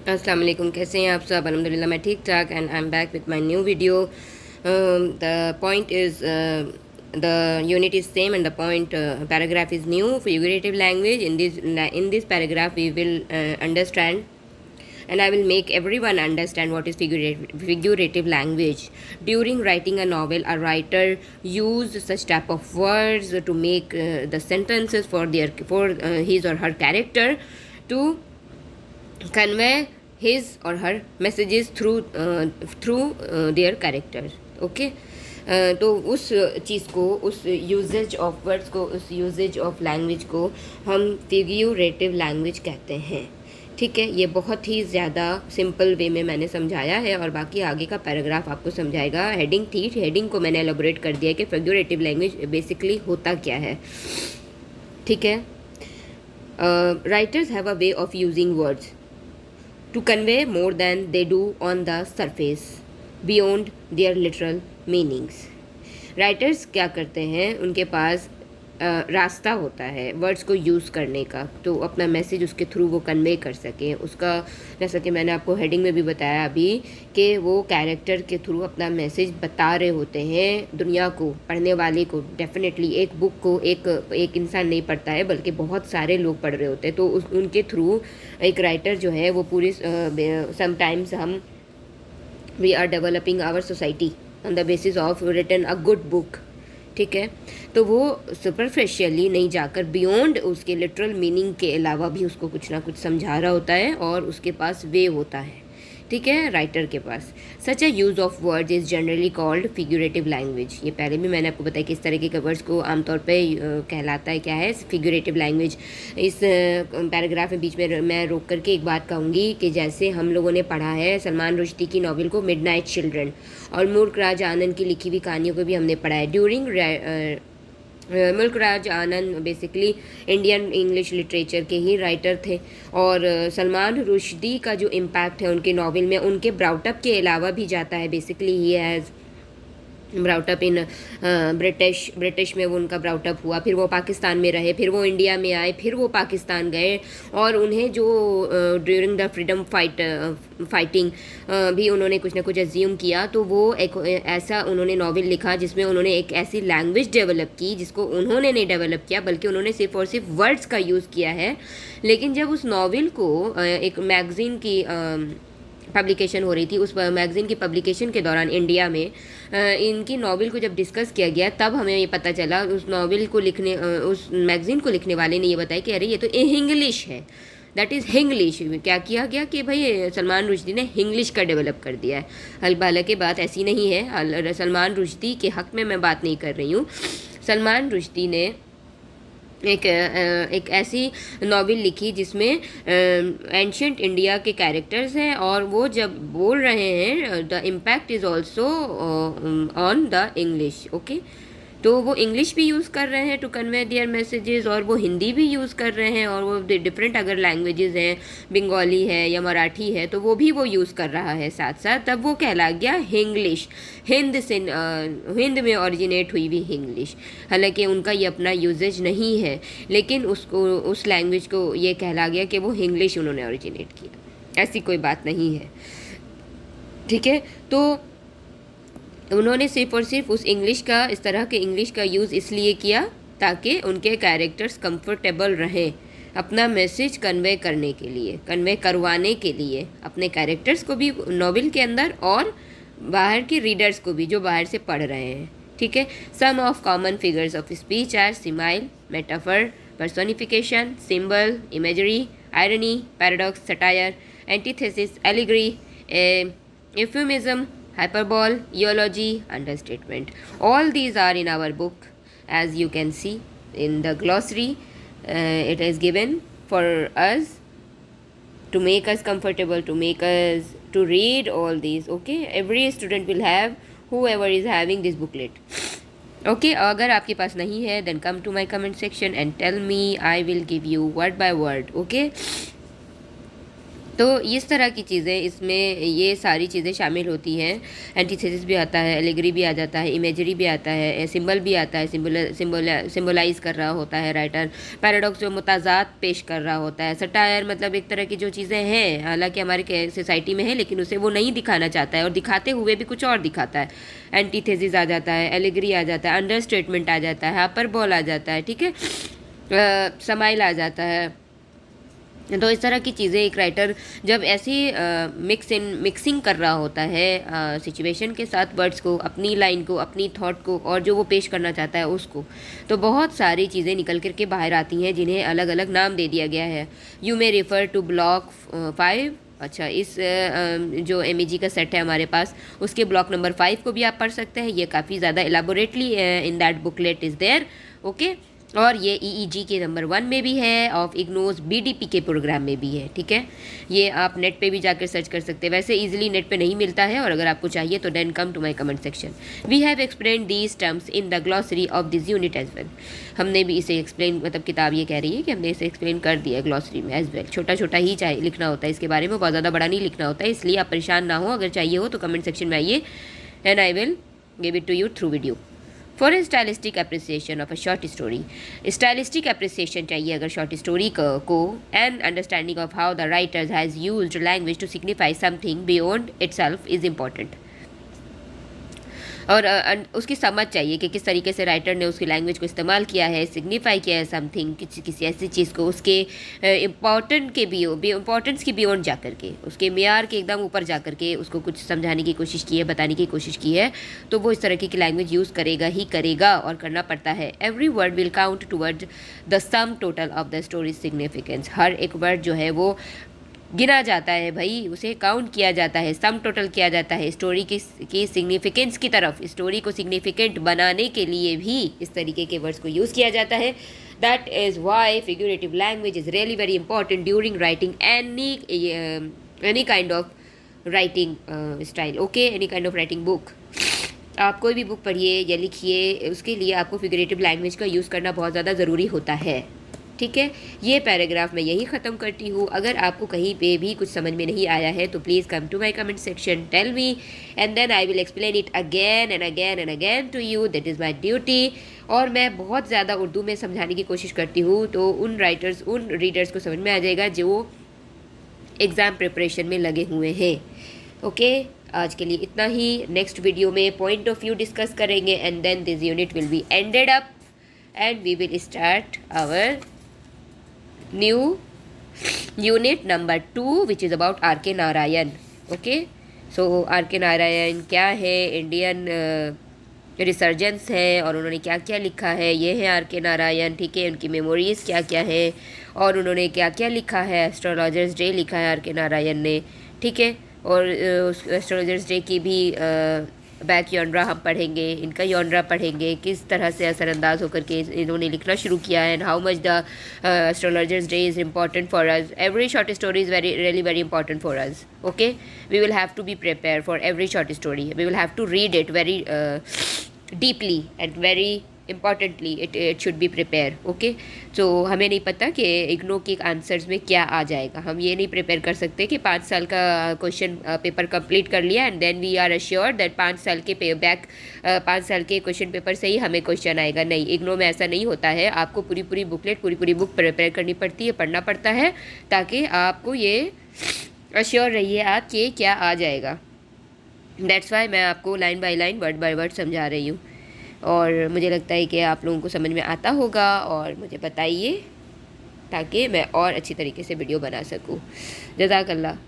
अस्सलाम वालेकुम, कैसे हैं आप सब? अल्हम्दुलिल्लाह मैं ठीक ठाक and I am back with my new video. The point is the unit is same and the point paragraph is new. Figurative language. In this paragraph we will understand and I will make everyone understand what is figurative language. During writing a novel, a writer use such type of words to make the sentences for his or her character to convey his or her messages through their character. Okay. तो उस चीज़ को, उस usage of words को, उस usage of language को हम फिग्यूरेटिव language कहते हैं. ठीक है, ये बहुत ही ज़्यादा सिंपल वे में मैंने समझाया है और बाकी आगे का पैराग्राफ आपको समझाएगा. हेडिंग थी, हेडिंग को मैंने एलोबरेट कर दिया कि फिग्यूरेटिव लैंग्वेज बेसिकली होता क्या है. ठीक है. Writers have a way of using words to convey more than they do on the surface beyond their literal meanings. Writers क्या करते हैं, उनके पास रास्ता होता है वर्ड्स को यूज़ करने का, तो अपना मैसेज उसके थ्रू वो कन्वे कर सकें. उसका जैसा कि मैंने आपको हेडिंग में भी बताया अभी कि वो कैरेक्टर के थ्रू अपना मैसेज बता रहे होते हैं दुनिया को, पढ़ने वाले को. डेफिनेटली एक बुक को एक इंसान नहीं पढ़ता है बल्कि बहुत सारे लोग पढ़ रहे होते हैं, तो उनके थ्रू एक राइटर जो है वो पूरी sometimes we are developing our society on the basis of written a good book. ठीक है, तो वो सुपरफिशियली नहीं जाकर बियॉन्ड उसके लिटरल मीनिंग के अलावा भी उसको कुछ ना कुछ समझा रहा होता है और उसके पास वे होता है. ठीक है, राइटर के पास. Such a use of words is generally called figurative language. ये पहले भी मैंने आपको बताया कि इस तरीके के वर्ड्स को आमतौर पे कहलाता है क्या है, फिगरेटिव लैंग्वेज. इस पैराग्राफ में बीच में मैं रोक करके एक बात कहूँगी कि जैसे हम लोगों ने पढ़ा है सलमान रुश्दी की नावल को मिडनाइट चिल्ड्रन, और मुल्क राज आनंद की लिखी हुई कहानियों को भी हमने पढ़ा है. मुल्क Raj Anand basically Indian English literature के ही राइटर थे और सलमान रुश्दी का जो इम्पैक्ट है उनके नावल में उनके ब्राउटअप के अलावा भी जाता है. Basically he has brought up in British में वो उनका ब्राउटअप हुआ, फिर वो पाकिस्तान में रहे, फिर वो इंडिया में आए, फिर वो पाकिस्तान गए और उन्हें जो ड्यूरिंग द फ्रीडम फाइटिंग भी उन्होंने कुछ ना कुछ एज्यूम किया, तो वो एक ऐसा उन्होंने नॉवेल लिखा जिसमें उन्होंने एक ऐसी लैंग्वेज डेवलप की जिसको उन्होंने नहीं डेवलप किया बल्कि उन्होंने सिर्फ और सिर्फ वर्ड्स का यूज़ किया है. लेकिन जब उस नॉवेल को एक मैगज़ीन की पब्लिकेशन हो रही थी, उस मैगज़ीन की पब्लिकेशन के दौरान इंडिया में इनकी नावल को जब डिस्कस किया गया तब हमें ये पता चला, उस नावल को लिखने उस मैगज़ीन को लिखने वाले ने ये बताया कि अरे ये तो हिंग्लिश है, दैट इज़ हिंग्लिश. क्या किया गया कि भाई सलमान रुश्दी ने हिंग्लिश का डेवलप कर दिया है. हालांकि बात ऐसी नहीं है, सलमान रुश्दी के हक़ में मैं बात नहीं कर रही हूँ. सलमान रुश्दी ने एक ऐसी नॉवेल लिखी जिसमें एंशियंट इंडिया के कैरेक्टर्स हैं और वो जब बोल रहे हैं the impact is also on the English. Okay, तो वो इंग्लिश भी यूज़ कर रहे हैं टू कन्वे देयर मैसेजेस और वो हिंदी भी यूज़ कर रहे हैं और वो डिफरेंट अगर लैंग्वेजेस हैं, बंगाली है या मराठी है, तो वो भी वो यूज़ कर रहा है साथ साथ. तब वो कहला गया हिंग्लिश. हिंद में ओरिजिनेट हुई हुई हिंग्लिश. हालांकि उनका ये अपना यूजेज नहीं है, लेकिन उसको उस लैंग्वेज को ये कहला गया कि वो हिंग्लिश उन्होंने ओरिजिनेट किया. ऐसी कोई बात नहीं है. ठीक है, तो उन्होंने सिर्फ और सिर्फ उस इंग्लिश का, इस तरह के इंग्लिश का यूज़ इसलिए किया ताकि उनके कैरेक्टर्स कंफर्टेबल रहें अपना मैसेज कन्वे करने के लिए, कन्वे करवाने के लिए अपने कैरेक्टर्स को भी नॉवेल के अंदर और बाहर के रीडर्स को भी जो बाहर से पढ़ रहे हैं. ठीक है, some of common figures of speech are simile, metaphor, personification, symbol, imagery, irony, paradox, satire, antithesis, allegory, euphemism, hyperbole, eulogy, understatement. All these are in our book, as you can see in the glossary. It is given for us to make us comfortable, to make us to read all these. Okay, every student will have, whoever is having this booklet. Okay, अगर आपके पास नहीं है then come to my comment section and tell me. I will give you word by word. Okay, तो इस तरह की चीज़ें इसमें ये सारी चीज़ें शामिल होती हैं। एंटीथेसिस भी आता है, एलिगरी भी आ जाता है, इमेजरी भी आता है, सिंबल भी आता है, सिंबलाइज कर रहा होता है राइटर। पैराडॉक्स जो मुताजात पेश कर रहा होता है। सटायर मतलब एक तरह की जो चीज़ें हैं हालांकि हमारे सोसाइटी में है लेकिन उसे वो नहीं दिखाना चाहता है और दिखाते हुए भी कुछ और दिखाता है। एंटीथेसिस आ जाता है, एलिगरी आ जाता है, अंडर स्टेटमेंट आ जाता है, हाइपरबोल आ जाता है, ठीक है, समाइल आ जाता है। तो इस तरह की चीज़ें एक राइटर जब ऐसी मिक्सिंग कर रहा होता है सिचुएशन के साथ वर्ड्स को, अपनी लाइन को, अपनी थॉट को और जो वो पेश करना चाहता है उसको, तो बहुत सारी चीज़ें निकल कर के बाहर आती हैं जिन्हें अलग अलग नाम दे दिया गया है। You may refer to block 5। अच्छा, इस जो MEG का सेट है हमारे पास उसके ब्लॉक नंबर 5 को भी आप पढ़ सकते हैं। ये काफ़ी ज़्यादा elaborately in that booklet is there, okay. और ये EEG के नंबर 1 में भी है और इग्नोस BDP के प्रोग्राम में भी है, ठीक है। ये आप नेट पे भी जाकर सर्च कर सकते हैं। वैसे इजीली नेट पे नहीं मिलता है और अगर आपको चाहिए तो then come to my comment section. We have explain these terms in the glossary of this unit as well. हमने भी इसे एक्सप्लेन, मतलब किताब ये कह रही है कि हमने इसे एक्सप्लेन कर दिया ग्लॉसरी में एज वेल। छोटा छोटा ही चाहिए लिखना होता है इसके बारे में, बहुत ज़्यादा बड़ा नहीं लिखना होता है, इसलिए आप परेशान ना हो। अगर चाहिए हो तो कमेंट सेक्शन में आइए and I will give it to you through video. For a stylistic appreciation of a short story. Stylistic appreciation चाहिए अगर शॉर्ट स्टोरी को, and understanding of how the writers has used language to signify something beyond itself is important. और उसकी समझ चाहिए कि किस तरीके से राइटर ने उसकी लैंग्वेज को इस्तेमाल किया है, सिग्निफाई किया है समथिंग, किसी ऐसी चीज़ को उसके इम्पोर्टेंस के बियॉन्ड जा कर के, उसके मेयार के एकदम ऊपर जा कर के उसको कुछ समझाने की कोशिश की है, बताने की कोशिश की है, तो वो इस तरह की लैंग्वेज यूज़ करेगा ही करेगा और करना पड़ता है। Every word will count toward the sum total of the story significance. हर एक वर्ड जो है वो गिना जाता है भाई, उसे काउंट किया जाता है, सम टोटल किया जाता है स्टोरी की सिग्निफिकेंस की तरफ। स्टोरी को सिग्निफिकेंट बनाने के लिए भी इस तरीके के वर्ड्स को यूज़ किया जाता है। That is why figurative language is really very important during writing any kind of writing style, okay, any kind of writing book. आप कोई भी बुक पढ़िए या लिखिए, उसके लिए आपको फिगरेटिव लैंग्वेज का यूज़ करना बहुत ज़्यादा ज़रूरी होता है, ठीक है। ये पैराग्राफ मैं यही ख़त्म करती हूँ। अगर आपको कहीं पे भी कुछ समझ में नहीं आया है तो please come to my comment section, tell me and then I will explain it again and again and again to you. That is my duty. और मैं बहुत ज़्यादा उर्दू में समझाने की कोशिश करती हूँ तो उन रीडर्स को समझ में आ जाएगा जो एग्ज़ाम प्रिपरेशन में लगे हुए हैं, ओके। आज के लिए इतना ही। नेक्स्ट वीडियो में पॉइंट ऑफ व्यू डिस्कस करेंगे and then this unit will be ended up and we will start our new unit number 2 which is about R.K. Narayan, okay. so R.K. Narayan क्या है, Indian resurgence है और उन्होंने क्या क्या लिखा है, ये है R.K. नारायण, ठीक है। उनकी मेमोरीज़ क्या क्या है और उन्होंने क्या क्या लिखा है। एस्ट्रोलॉजर्स डे लिखा है R.K. नारायण ने, ठीक है। और एस्ट्रोलॉजर्स डे की भी बैक यॉनरा हम पढ़ेंगे, इनका यॉनरा पढ़ेंगे, किस तरह से असरअंदाज होकर के इन्होंने लिखना शुरू किया है, and how much the astrologer's day is important for us. Every short story is really very important for us, okay. We will have to be prepare for every short story. We will have to read it very deeply and very importantly it should be prepare, okay. So हमें नहीं पता कि इग्नो के answers में क्या आ जाएगा। हम ये नहीं प्रिपेयर कर सकते कि 5 साल का क्वेश्चन पेपर कंप्लीट कर लिया and then we are assure that 5 साल के 5 साल के क्वेश्चन पेपर से ही हमें क्वेश्चन आएगा। नहीं, इग्नो में ऐसा नहीं होता है। आपको पूरी बुकलेट, पूरी बुक प्रिपेयर करनी पड़ती है, पढ़ना पड़ता है, ताकि आपको ये अश्योर रहिए आप कि क्या आ जाएगा। दैट्स वाई मैं आपको line by line, word by word समझा रही हूँ और मुझे लगता है कि आप लोगों को समझ में आता होगा। और मुझे बताइए ताकि मैं और अच्छी तरीके से वीडियो बना सकूँ। जज़ाकल्लाह।